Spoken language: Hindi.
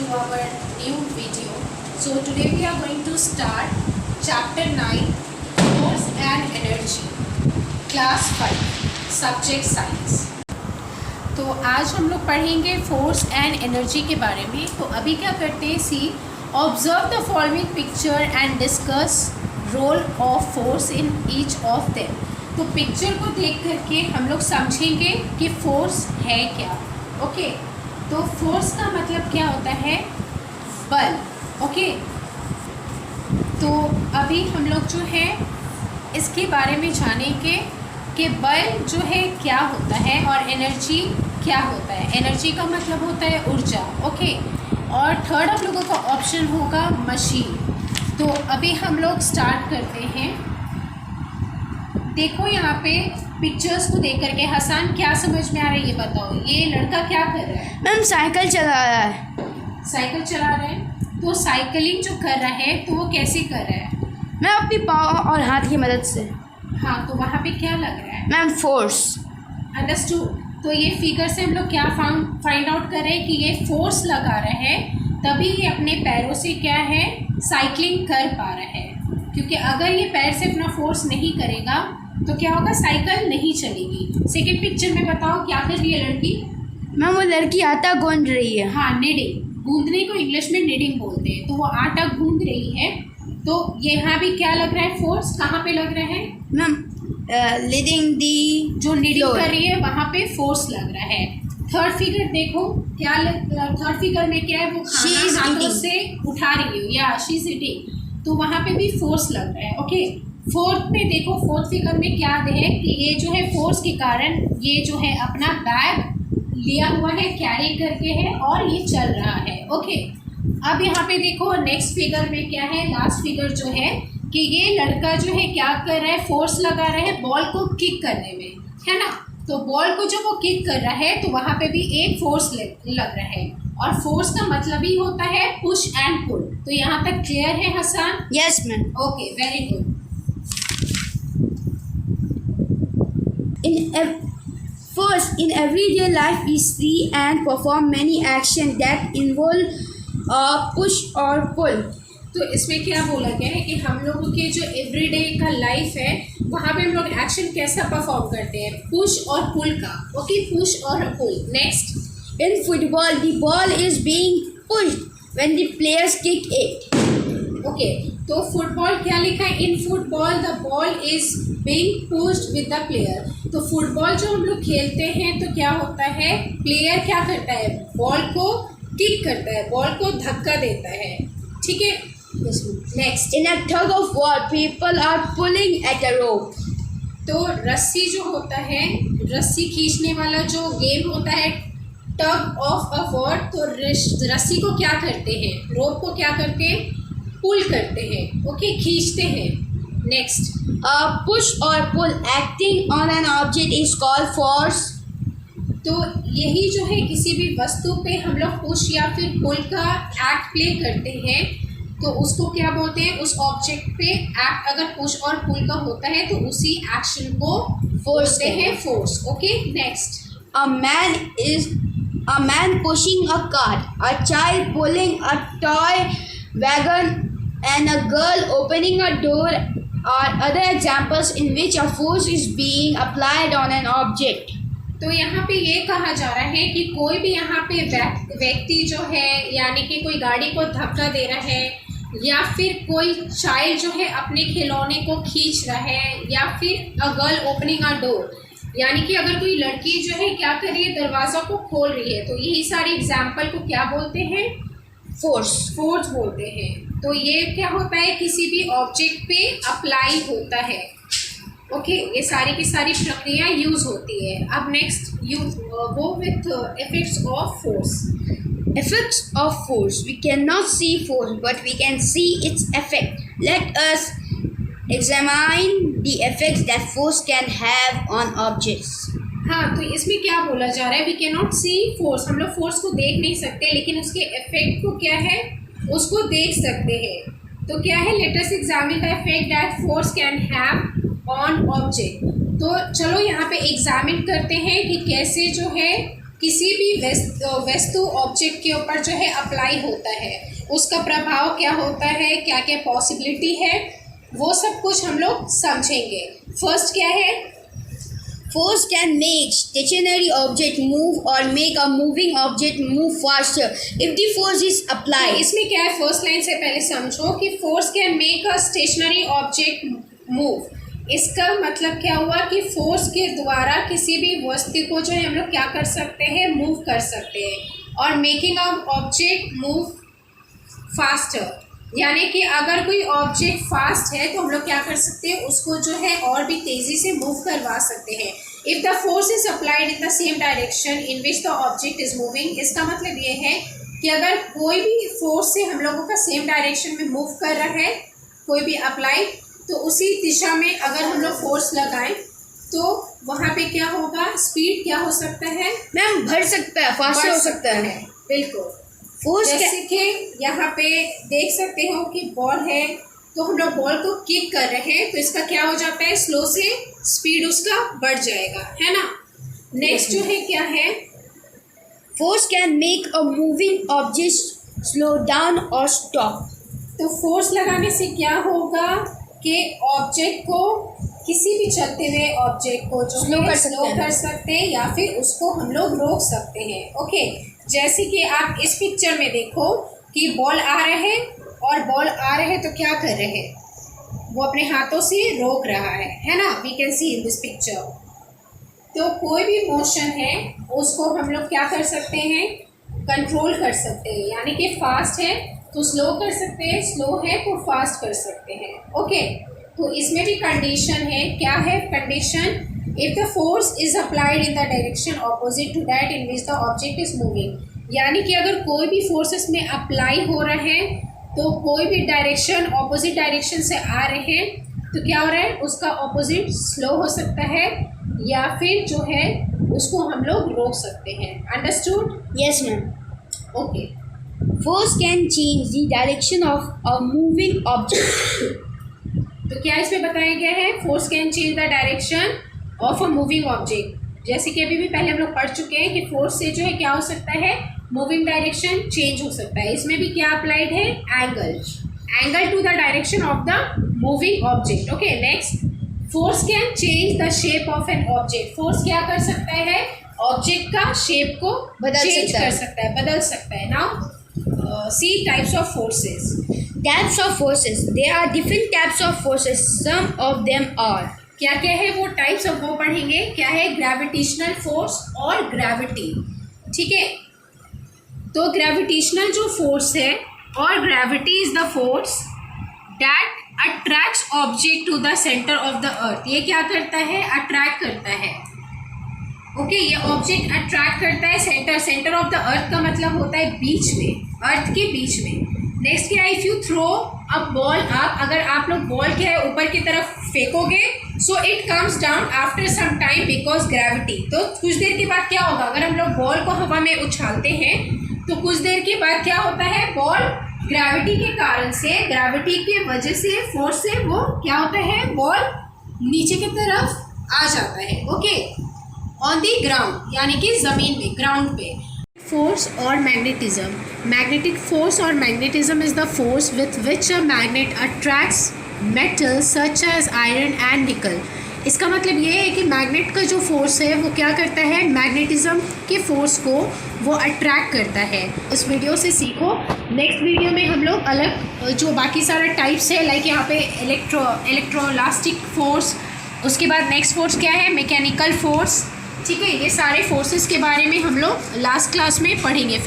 our new video. So today we are going to start chapter 9, Force and Energy, class 5, subject science. तो आज हम लोग पढ़ेंगे फोर्स एंड एनर्जी के बारे में. तो अभी क्या करते हैं, see observe the following picture and discuss role of force in each of them. तो पिक्चर को देख करके हम लोग समझेंगे कि फोर्स है क्या. ओके, तो फोर्स का मतलब क्या होता है, बल. ओके, तो अभी हम लोग जो है इसके बारे में जानेंगे कि बल जो है क्या होता है और एनर्जी क्या होता है. एनर्जी का मतलब होता है ऊर्जा. ओके, और थर्ड हम लोगों का ऑप्शन होगा मशीन. तो अभी हम लोग स्टार्ट करते हैं. देखो यहाँ पे पिक्चर्स को देख करके हसन क्या समझ में आ रहा है ये बताओ. ये लड़का क्या कर रहा है? मैम साइकिल चला रहा है. साइकिल चला रहा है. तो साइकिलिंग जो कर रहा है तो वो कैसे कर रहा है? मैं अपनी पाँव और हाथ की मदद से. हाँ, तो वहाँ पे क्या लग रहा है? Ma'am force. अंडरस्टूड. तो ये फिगर से हम लोग क्या फाइंड आउट कर रहे हैं कि ये फोर्स लगा रहा है, तभी ये अपने पैरों से क्या है साइकिलिंग कर पा रहा है. क्योंकि अगर ये पैर से अपना फोर्स नहीं करेगा तो क्या होगा, साइकिल नहीं चलेगी. सेकेंड पिक्चर में बताओ क्या कर रही है लड़की? मैम वो लड़की आटा गूंद रही है. हाँ, निडिंग. गूंदने को इंग्लिश में निडिंग बोलते हैं. तो वो आटा गूंद रही है. तो यहाँ भी क्या लग रहा है, फोर्स कहाँ पे लग रहा है? मैम लीडिंग दी जो निडिंग कर रही है वहाँ पे फोर्स लग रहा है. थर्ड फिगर देखो क्या थर्ड फिगर में क्या है, वो खाना हाथों से उठा रही है या शी इज ईटिंग. तो वहाँ पे भी फोर्स लग रहा है. ओके, फोर्थ पे देखो, फोर्थ फिगर में क्या है कि ये जो है फोर्स के कारण ये जो है अपना बैग लिया हुआ है, कैरी करके है और ये चल रहा है. ओके, अब यहाँ पे देखो नेक्स्ट फिगर में क्या है, लास्ट फिगर जो है कि ये लड़का जो है क्या कर रहा है, फोर्स लगा रहा है बॉल को किक करने में, है ना. तो बॉल को जब वो किक कर रहा है तो वहाँ पे भी एक फोर्स लग रहा है. और फोर्स का मतलब ही होता है पुश एंड पुल. तो यहाँ तक क्लियर है Hasan? Yes ma'am. Okay, very good. First, in everyday life, we see and perform many actions that involve push or pull. तो इसमें क्या बोला गया है कि हम लोगों के जो एवरीडे का लाइफ है वहाँ पे हम लोग एक्शन कैसा परफॉर्म करते हैं, पुश और पुल का. ओके, पुश और pull. Next, In football, the ball is being pushed when the players kick it. Okay, तो फुटबॉल क्या लिखा है, in football the ball is being pushed with the player. तो फुटबॉल जो हम लोग खेलते हैं तो क्या होता है, प्लेयर क्या करता है, बॉल को किक करता है, बॉल को धक्का देता है. ठीक है. Next, In a tug of war, people are pulling at a rope. तो रस्सी जो होता है, रस्सी खींचने वाला जो गेम होता है टग ऑफ अ वॉर, तो रस्सी को क्या करते हैं, रोप को क्या करते हैं, पुल करते हैं. ओके, खींचते हैं. Next, Push or pull acting on an object is called force. तो यही जो है किसी भी वस्तु पे हम लोग पुश या फिर पुल का एक्ट प्ले करते हैं तो उसको क्या बोलते हैं, उस ऑब्जेक्ट पे एक्ट अगर पुश और पुल का होता है तो उसी एक्शन को बोलते हैं force. Okay, next, A man pushing a cart, a child pulling a toy wagon, and a girl opening a door are other examples in which a force is being applied on an object. तो यहाँ पे ये कहा जा रहा है कि कोई भी यहाँ पे व्यक्ति जो है यानी कि कोई गाड़ी को धक्का दे रहा है या फिर कोई चाइल्ड जो है अपने खिलौने को खींच रहा है या फिर a girl opening a door यानी कि अगर कोई लड़की जो है क्या कर रही है, दरवाज़ा को खोल रही है. तो यही सारे एग्जाम्पल को क्या बोलते हैं, Force. फोर्स बोलते हैं. तो ये क्या होता है, किसी भी ऑब्जेक्ट पे अप्लाई होता है. ओके, ये सारी की सारी प्रक्रिया यूज होती है. अब next go with effects of force. Effects of force. We cannot see force, but we can see its effect. Let us examine the effects that force can have on objects. हाँ, तो इसमें क्या बोला जा रहा है, we can not see force. हम लोग फोर्स को देख नहीं सकते लेकिन उसके इफेक्ट को क्या है, उसको देख सकते हैं. तो क्या है, let us examine the effect that force can have on object. तो चलो यहाँ पे एग्जामिन करते हैं कि कैसे जो है किसी भी वस्तु ऑब्जेक्ट के ऊपर जो है अप्लाई होता है, उसका प्रभाव क्या होता है, क्या क्या पॉसिबिलिटी है, वो सब कुछ हम लोग समझेंगे। फर्स्ट क्या है? Force can make stationary object move or make a moving object move faster if the force is तो applied. इसमें क्या है, फर्स्ट लाइन से पहले समझो कि force can make a stationary object move. इसका मतलब क्या हुआ कि फोर्स के द्वारा किसी भी वस्तु को जो है हम लोग क्या कर सकते हैं, मूव कर सकते हैं। और making a object move faster, यानी कि अगर कोई ऑब्जेक्ट फास्ट है तो हम लोग क्या कर सकते हैं, उसको जो है और भी तेज़ी से मूव करवा सकते हैं। If the force is applied in the same direction in which the object is moving, इसका मतलब ये है कि अगर कोई भी फोर्स से हम लोगों का सेम डायरेक्शन में मूव कर रहा है, कोई भी अप्लाई, तो उसी दिशा में अगर हम लोग फोर्स लगाएं तो वहाँ पे क्या होगा, स्पीड क्या हो सकता है मैम बढ़ सकता है, फास्टर हो सकता है। बिल्कुल। फोर्स जैसे कि यहाँ पे देख सकते हो कि बॉल है, तो हम लोग बॉल को किक कर रहे हैं तो इसका क्या हो जाता है, स्लो से स्पीड उसका बढ़ जाएगा, है ना। नेक्स्ट जो है क्या है, force can make a moving object slow down और स्टॉप। तो फोर्स लगाने से क्या होगा कि ऑब्जेक्ट को, किसी भी चलते हुए ऑब्जेक्ट को जो स्लो कर सकते हैं या फिर उसको हम लोग रोक सकते हैं। ओके, जैसे कि आप इस पिक्चर में देखो कि बॉल आ रहे हैं और बॉल आ रहे हैं तो क्या कर रहे हैं, वो अपने हाथों से रोक रहा है ना। We can see in this picture. तो कोई भी मोशन है उसको हम लोग क्या कर सकते हैं, कंट्रोल कर सकते हैं। यानी कि फास्ट है तो स्लो कर सकते हैं, स्लो है तो फास्ट कर सकते हैं। ओके, तो इसमें भी कंडीशन है। क्या है condition? If the force is applied in the direction opposite to that in which the object is moving, यानी कि अगर कोई भी फोर्सेस में अप्लाई हो रहा है तो कोई भी डायरेक्शन ऑपोजिट डायरेक्शन से आ रहे हैं तो क्या हो रहा है, उसका ऑपोजिट स्लो हो सकता है या फिर जो है उसको हम लोग रोक सकते हैं। Understood? Yes ma'am. Okay. Force can change the direction of a moving object. तो क्या इसमें बताया गया है, force can change the direction of a moving object. जैसे कि अभी भी पहले हम लोग पढ़ चुके हैं कि फोर्स से जो है क्या हो सकता है, मूविंग डायरेक्शन चेंज हो सकता है। इसमें भी क्या अप्लाइड है, angle to the direction of the moving object. Okay, next, force can change the shape of an object. Force क्या कर सकता है, ऑब्जेक्ट का शेप को चेंज कर सकता है, बदल सकता है। Now see types of forces. Types of forces. There are different types of forces. Some of them are. क्या क्या है वो टाइप्स ऑफ, वो पढ़ेंगे। क्या है, ग्रेविटेशनल फोर्स और ग्रेविटी। ठीक है, तो ग्रेविटेशनल जो फोर्स है और gravity is the force that attracts object to the centre of the earth. ये क्या करता है, अट्रैक्ट करता है। ओके, ये ऑब्जेक्ट अट्रैक्ट करता है सेंटर ऑफ द अर्थ का मतलब होता है बीच में, अर्थ के बीच में। नेक्स्ट क्या है, if you throw a ball up, अगर आप लोग बॉल क्या है ऊपर की तरफ फेंकोगे, so it comes down after some time because gravity. तो कुछ देर के बाद क्या होगा, अगर हम लोग बॉल को हवा में उछालते हैं तो कुछ देर के बाद क्या होता है, बॉल ग्रेविटी के कारण से, ग्रेविटी के वजह से, फोर्स से वो क्या होता है, बॉल नीचे की तरफ आ जाता है। ओके, ऑन द ग्राउंड, यानी कि ज़मीन में, ग्राउंड पे। फोर्स और मैग्नेटिज्म। मैग्नेटिक फोर्स और magnetism is the force with which a magnet attracts metal such as iron and nickel. इसका मतलब ये है कि मैग्नेट का जो फोर्स है वो क्या करता है, मैग्नेटिज्म के फोर्स को वो अट्रैक्ट करता है। इस वीडियो से सीखो। नेक्स्ट वीडियो में हम लोग अलग जो बाकी सारे टाइप्स है, लाइक यहाँ पे इलेक्ट्रोलास्टिक फोर्स, उसके बाद नेक्स्ट फोर्स क्या है, मैकेनिकल फोर्स। ठीक है, ये सारे फोर्सेस के बारे में हम लोग लास्ट क्लास में पढ़ेंगे।